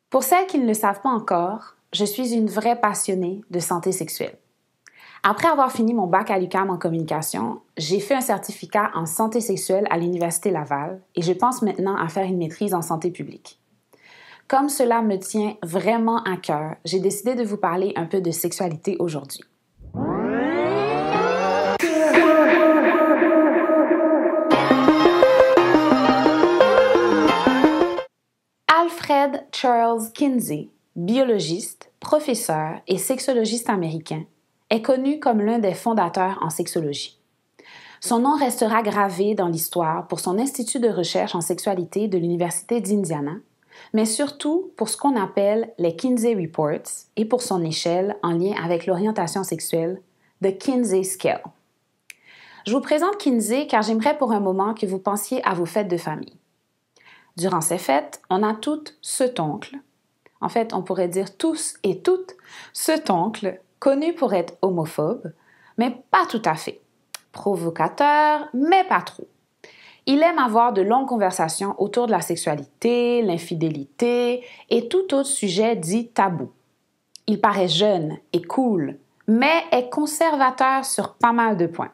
Pour celles qui ne le savent pas encore, je suis une vraie passionnée de santé sexuelle. Après avoir fini mon bac à l'UQAM en communication, j'ai fait un certificat en santé sexuelle à l'Université Laval et je pense maintenant à faire une maîtrise en santé publique. Comme cela me tient vraiment à cœur, j'ai décidé de vous parler un peu de sexualité aujourd'hui. Alfred Charles Kinsey, biologiste, professeur et sexologiste américain, est connu comme l'un des fondateurs en sexologie. Son nom restera gravé dans l'histoire pour son institut de recherche en sexualité de l'Université d'Indiana, mais surtout pour ce qu'on appelle les Kinsey Reports et pour son échelle en lien avec l'orientation sexuelle, The Kinsey Scale. Je vous présente Kinsey car j'aimerais pour un moment que vous pensiez à vos fêtes de famille. Durant ces fêtes, on a toutes cet oncle, en fait, on pourrait dire tous et toutes, cet oncle connu pour être homophobe, mais pas tout à fait. Provocateur, mais pas trop. Il aime avoir de longues conversations autour de la sexualité, l'infidélité et tout autre sujet dit tabou. Il paraît jeune et cool, mais est conservateur sur pas mal de points.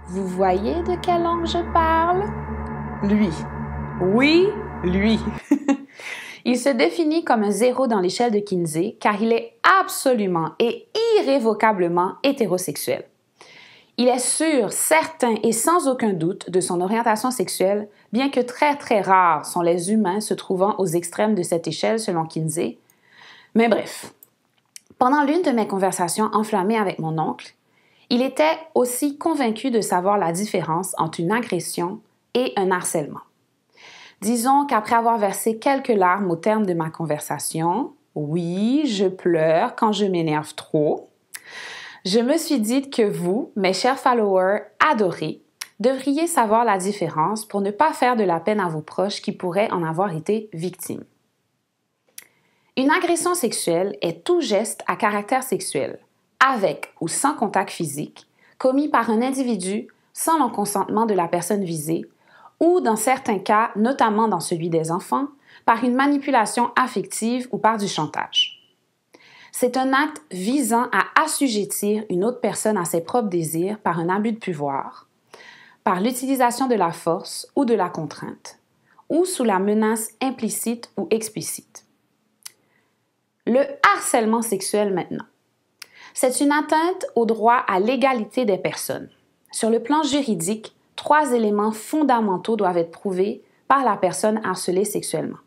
Vous voyez de quelle langue je parle? Lui. Oui, lui. Il se définit comme un 0 dans l'échelle de Kinsey car il est absolument et irrévocablement hétérosexuel. Il est sûr, certain et sans aucun doute de son orientation sexuelle, bien que très très rares sont les humains se trouvant aux extrêmes de cette échelle selon Kinsey. Mais bref, pendant l'une de mes conversations enflammées avec mon oncle, il était aussi convaincu de savoir la différence entre une agression et un harcèlement. Disons qu'après avoir versé quelques larmes au terme de ma conversation, oui, je pleure quand je m'énerve trop, je me suis dit que vous, mes chers followers adorés, devriez savoir la différence pour ne pas faire de la peine à vos proches qui pourraient en avoir été victimes. Une agression sexuelle est tout geste à caractère sexuel, avec ou sans contact physique, commis par un individu sans le consentement de la personne visée, ou dans certains cas, notamment dans celui des enfants, par une manipulation affective ou par du chantage. C'est un acte visant à assujettir une autre personne à ses propres désirs par un abus de pouvoir, par l'utilisation de la force ou de la contrainte, ou sous la menace implicite ou explicite. Le harcèlement sexuel maintenant. C'est une atteinte au droit à l'égalité des personnes. Sur le plan juridique, 3 éléments fondamentaux doivent être prouvés par la personne harcelée sexuellement.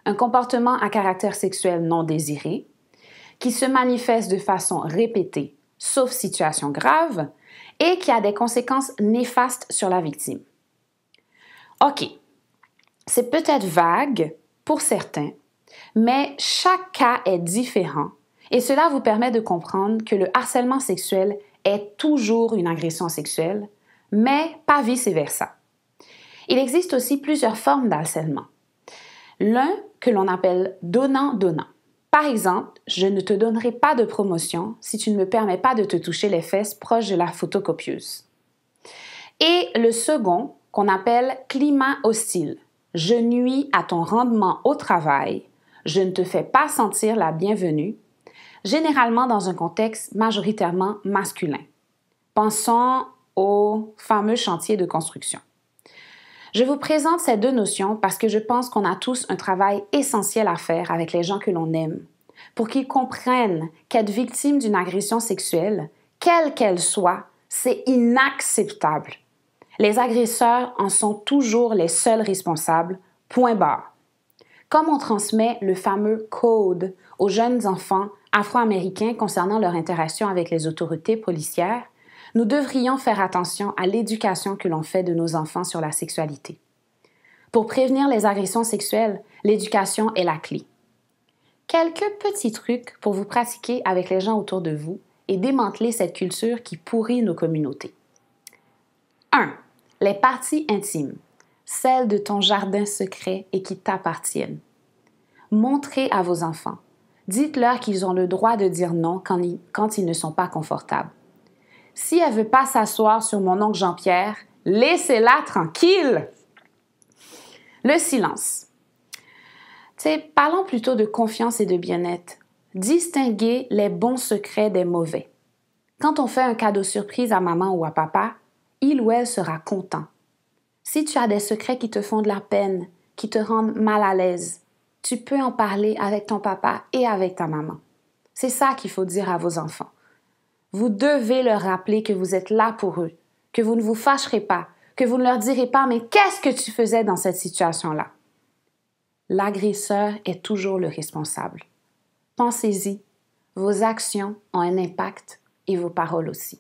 Un comportement à caractère sexuel non désiré, qui se manifeste de façon répétée, sauf situation grave, et qui a des conséquences néfastes sur la victime. OK, c'est peut-être vague pour certains, mais chaque cas est différent et cela vous permet de comprendre que le harcèlement sexuel est toujours une agression sexuelle, mais pas vice-versa. Il existe aussi plusieurs formes d'harcèlement. L'un que l'on appelle donnant-donnant. Par exemple, je ne te donnerai pas de promotion si tu ne me permets pas de te toucher les fesses proches de la photocopieuse. Et le second, qu'on appelle climat hostile. Je nuis à ton rendement au travail, je ne te fais pas sentir la bienvenue, généralement dans un contexte majoritairement masculin. Pensons au fameux chantier de construction. Je vous présente ces deux notions parce que je pense qu'on a tous un travail essentiel à faire avec les gens que l'on aime, pour qu'ils comprennent qu'être victime d'une agression sexuelle, quelle qu'elle soit, c'est inacceptable. Les agresseurs en sont toujours les seuls responsables, point barre. Comme on transmet le fameux code aux jeunes enfants afro-américains concernant leur interaction avec les autorités policières, nous devrions faire attention à l'éducation que l'on fait de nos enfants sur la sexualité. Pour prévenir les agressions sexuelles, l'éducation est la clé. Quelques petits trucs pour vous pratiquer avec les gens autour de vous et démanteler cette culture qui pourrit nos communautés. 1. Les parties intimes, celles de ton jardin secret et qui t'appartiennent. Montrez à vos enfants. Dites-leur qu'ils ont le droit de dire non quand ils ne sont pas confortables. Si elle ne veut pas s'asseoir sur mon oncle Jean-Pierre, laissez-la tranquille. Le silence. Parlons plutôt de confiance et de bien-être. Distinguer les bons secrets des mauvais. Quand on fait un cadeau surprise à maman ou à papa, il ou elle sera content. Si tu as des secrets qui te font de la peine, qui te rendent mal à l'aise, tu peux en parler avec ton papa et avec ta maman. C'est ça qu'il faut dire à vos enfants. Vous devez leur rappeler que vous êtes là pour eux, que vous ne vous fâcherez pas, que vous ne leur direz pas « mais qu'est-ce que tu faisais dans cette situation-là » L'agresseur est toujours le responsable. Pensez-y, vos actions ont un impact et vos paroles aussi.